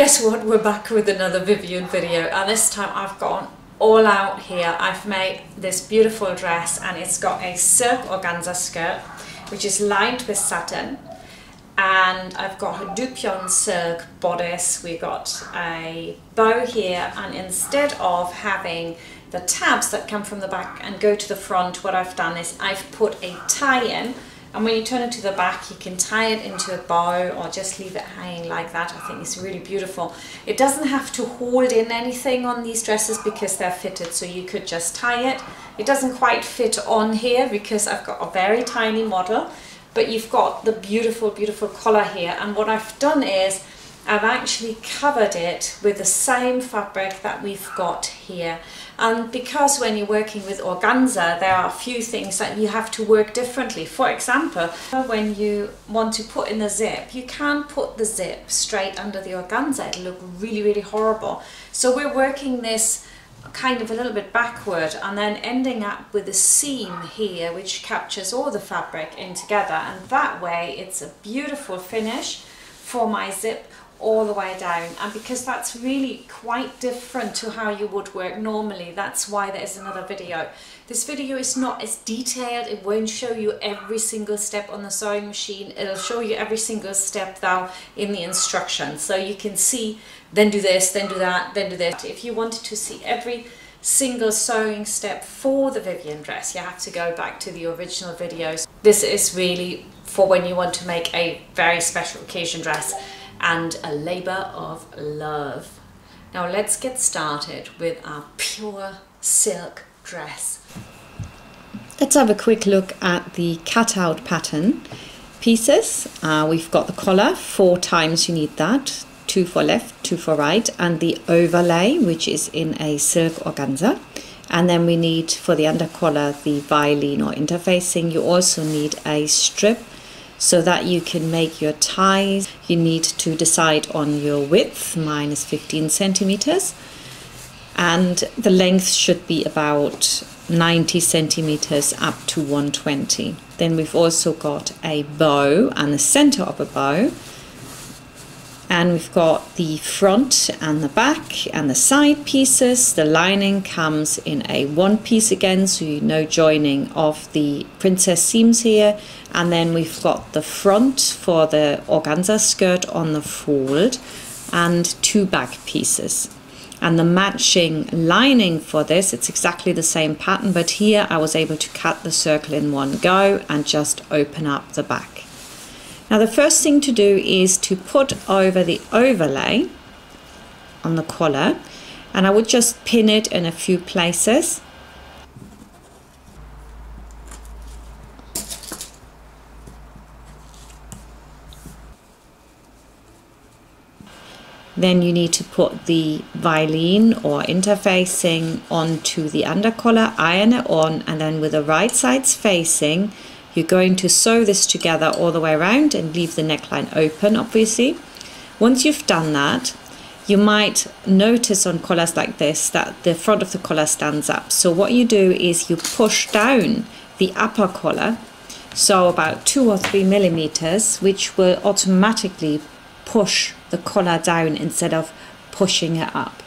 Guess what, we're back with another Vivienne video, and this time I've gone all out here. I've made this beautiful dress and it's got a silk organza skirt which is lined with satin, and I've got a dupion silk bodice. We got a bow here, and instead of having the tabs that come from the back and go to the front, what I've done is I've put a tie in. And when you turn it to the back, you can tie it into a bow or just leave it hanging like that. I think it's really beautiful. It doesn't have to hold in anything on these dresses because they're fitted, so you could just tie it. It doesn't quite fit on here because I've got a very tiny model, but you've got the beautiful, beautiful collar here. And what I've done is I've actually covered it with the same fabric that we've got here. And because when you're working with organza, there are a few things that you have to work differently. For example, when you want to put in a zip, you can't put the zip straight under the organza. It'll look really, really horrible. So we're working this kind of a little bit backward and then ending up with a seam here which captures all the fabric in together, and that way it's a beautiful finish for my zip all the way down. And because that's really quite different to how you would work normally, that's why there's another video. This video is not as detailed. It won't show you every single step on the sewing machine. It'll show you every single step though in the instructions, so you can see, then do this, then do that, then do this. If you wanted to see every single sewing step for the Vivienne dress, you have to go back to the original videos. This is really for when you want to make a very special occasion dress and a labor of love. Now let's get started with our pure silk dress. Let's have a quick look at the cutout pattern pieces. We've got the collar, 4 times you need that, 2 for left, 2 for right, and the overlay, which is in a silk organza. And then we need for the undercollar the violin or interfacing. You also need a strip so that you can make your ties. You need to decide on your width. Mine is 15 centimeters, and the length should be about 90 centimeters up to 120. Then we've also got a bow and the center of a bow, and we've got the front and the back and the side pieces. The lining comes in a one piece again, so you know joining of the princess seams here. And then we've got the front for the organza skirt on the fold and 2 back pieces. And the matching lining for this, it's exactly the same pattern, but here I was able to cut the circle in one go and just open up the back. Now the first thing to do is to put over the overlay on the collar, and I would just pin it in a few places. Then you need to put the violin or interfacing onto the undercollar, iron it on, and then with the right sides facing, you're going to sew this together all the way around and leave the neckline open, obviously. Once you've done that, you might notice on collars like this that the front of the collar stands up. So what you do is you push down the upper collar, so about 2 or 3 millimeters, which will automatically push the collar down instead of pushing it up.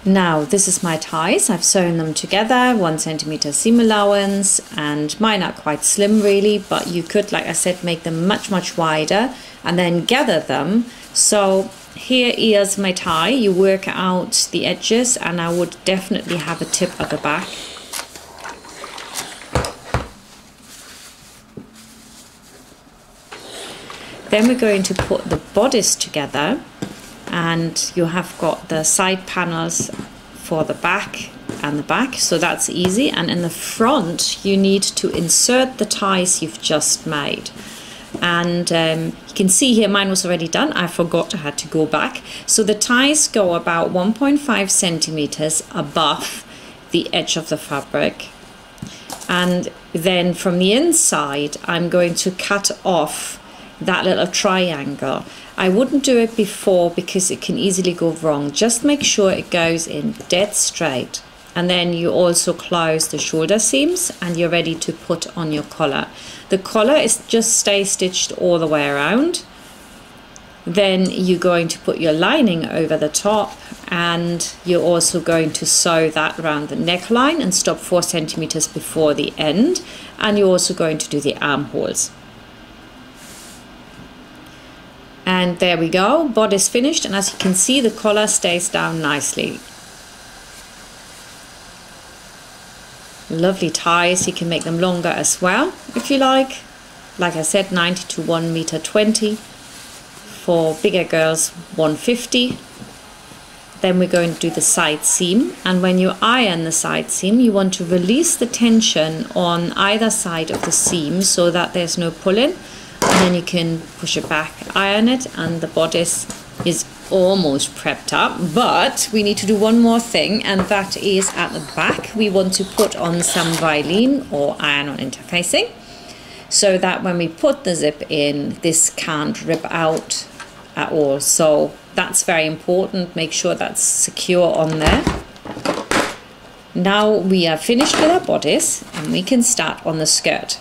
Now this is my ties. I've sewn them together, 1 centimeter seam allowance, and mine are quite slim really, but you could, like I said, make them much wider and then gather them. So here is my tie. You work out the edges, and I would definitely have a tip at the back. Then we're going to put the bodice together, and you have got the side panels for the back and the back, so that's easy. And in the front you need to insert the ties you've just made, and you can see here mine was already done. I forgot, I had to go back. So the ties go about 1.5 centimeters above the edge of the fabric, and then from the inside I'm going to cut off that little triangle. I wouldn't do it before because it can easily go wrong. Just make sure it goes in dead straight And then you also close the shoulder seams and you're ready to put on your collar. The collar is just stay stitched all the way around. Then you're going to put your lining over the top, and you're also going to sew that around the neckline and stop 4 centimeters before the end. And you're also going to do the armholes. And there we go, bodice finished, and as you can see, the collar stays down nicely. Lovely ties, you can make them longer as well if you like. Like I said, 90 to 1.20 m. For bigger girls, 150. Then we're going to do the side seam, and when you iron the side seam, you want to release the tension on either side of the seam so that there's no pulling, and then you can push it back, iron it, and the bodice is almost prepped up. But we need to do one more thing, and that is at the back we want to put on some Vilene or iron-on interfacing, so that when we put the zip in, this can't rip out at all. So that's very important, make sure that's secure on there. Now we are finished with our bodice and we can start on the skirt.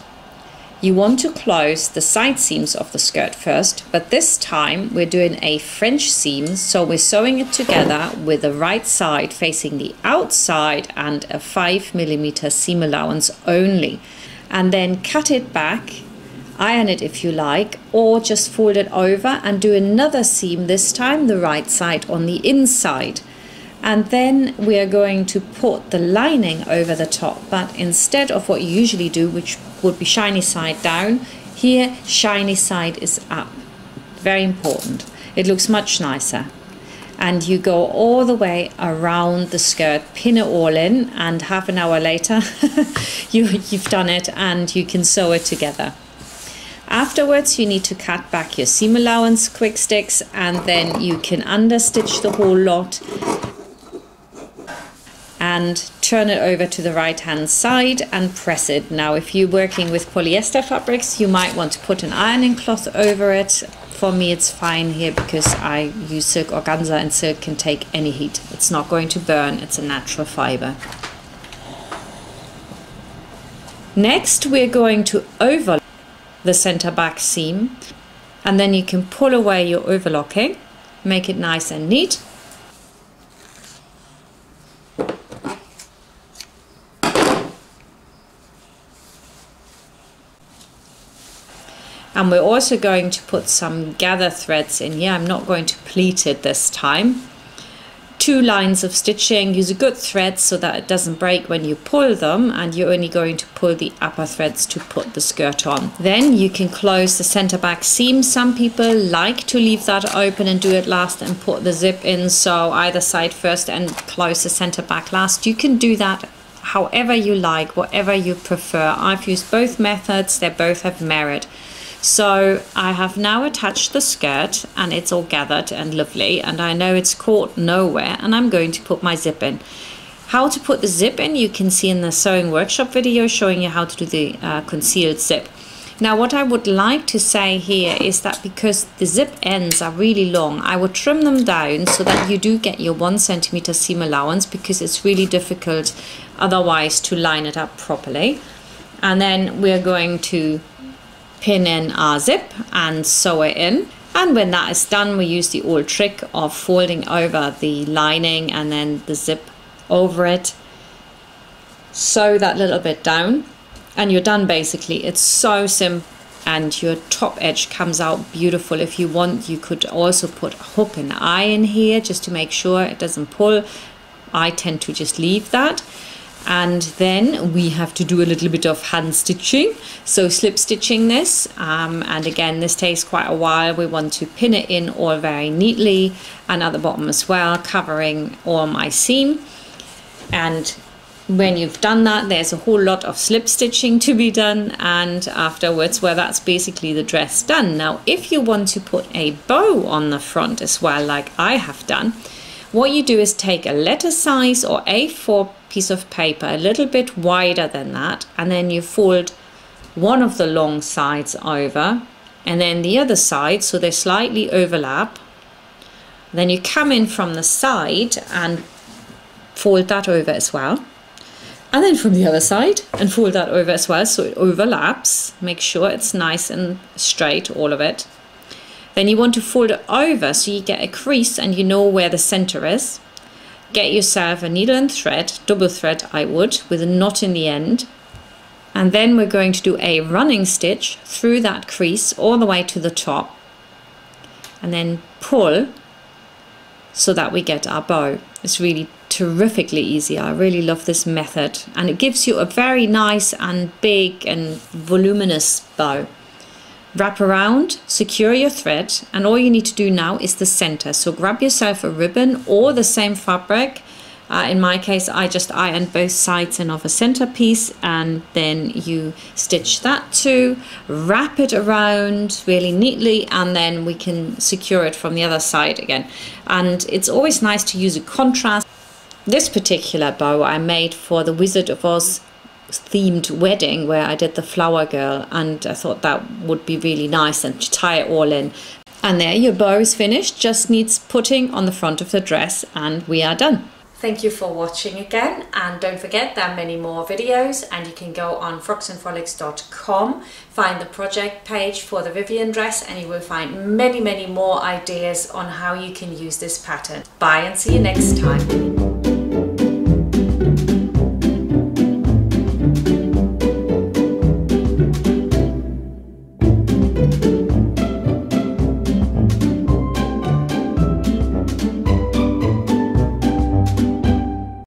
You want to close the side seams of the skirt first, but this time we're doing a French seam, so we're sewing it together with the right side facing the outside and a 5mm seam allowance only, and then cut it back, iron it if you like, or just fold it over and do another seam, this time the right side on the inside. And then we are going to put the lining over the top, but instead of what you usually do, which would be shiny side down, here shiny side is up. Very important. It looks much nicer. And you go all the way around the skirt, pin it all in, and half an hour later you've done it and you can sew it together. Afterwards you need to cut back your seam allowance quick sticks, and then you can understitch the whole lot and turn it over to the right hand side and press it. Now if you're working with polyester fabrics, you might want to put an ironing cloth over it. For me it's fine here because I use silk organza, and silk can take any heat. It's not going to burn, it's a natural fiber. Next we're going to overlock the center back seam, and then you can pull away your overlocking, make it nice and neat. And we're also going to put some gather threads in here. I'm not going to pleat it this time. 2 lines of stitching. Use a good thread so that it doesn't break when you pull them, and you're only going to pull the upper threads to put the skirt on. Then you can close the center back seam. Some people like to leave that open and do it last and put the zip in, so either side first and close the center back last. You can do that however you like, whatever you prefer. I've used both methods, they both have merit. So I have now attached the skirt and it's all gathered and lovely, and I know it's caught nowhere, and I'm going to put my zip in. How to put the zip in you can see in the sewing workshop video showing you how to do the concealed zip. Now what I would like to say here is that because the zip ends are really long, I would trim them down so that you do get your 1 centimeter seam allowance, because it's really difficult otherwise to line it up properly. And then we're going to pin in our zip and sew it in, and when that is done we use the old trick of folding over the lining and then the zip over it, sew that little bit down, and you're done basically. It's so simple, and your top edge comes out beautiful. If you want, you could also put a hook and eye in here just to make sure it doesn't pull. I tend to just leave that. And then we have to do a little bit of hand stitching, so slip stitching this, and again this takes quite a while. We want to pin it in all very neatly, and at the bottom as well, covering all my seam. And when you've done that, there's a whole lot of slip stitching to be done, and afterwards, well, that's basically the dress done. Now if you want to put a bow on the front as well, like I have done, what you do is take a letter size or A4 piece of paper, a little bit wider than that, and then you fold one of the long sides over and then the other side so they slightly overlap. Then you come in from the side and fold that over as well. And then from the other side, and fold that over as well so it overlaps. Make sure it's nice and straight, all of it. Then you want to fold it over so you get a crease and you know where the center is. Get yourself a needle and thread, double thread I would, with a knot in the end. And then we're going to do a running stitch through that crease all the way to the top. And then pull so that we get our bow. It's really terrifically easy. I really love this method, and it gives you a very nice and big and voluminous bow. Wrap around, secure your thread, and all you need to do now is the center. So grab yourself a ribbon or the same fabric. In my case, I just ironed both sides and of a center piece, and then you stitch that too, wrap it around really neatly, and then we can secure it from the other side again. And it's always nice to use a contrast. This particular bow I made for the Wizard of Oz themed wedding where I did the flower girl, and I thought that would be really nice and to tie it all in. And there, your bow is finished, just needs putting on the front of the dress, and we are done. Thank you for watching again, and don't forget there are many more videos, and you can go on frocksandfrolics.com, find the project page for the Vivienne dress, and you will find many more ideas on how you can use this pattern. Bye and see you next time.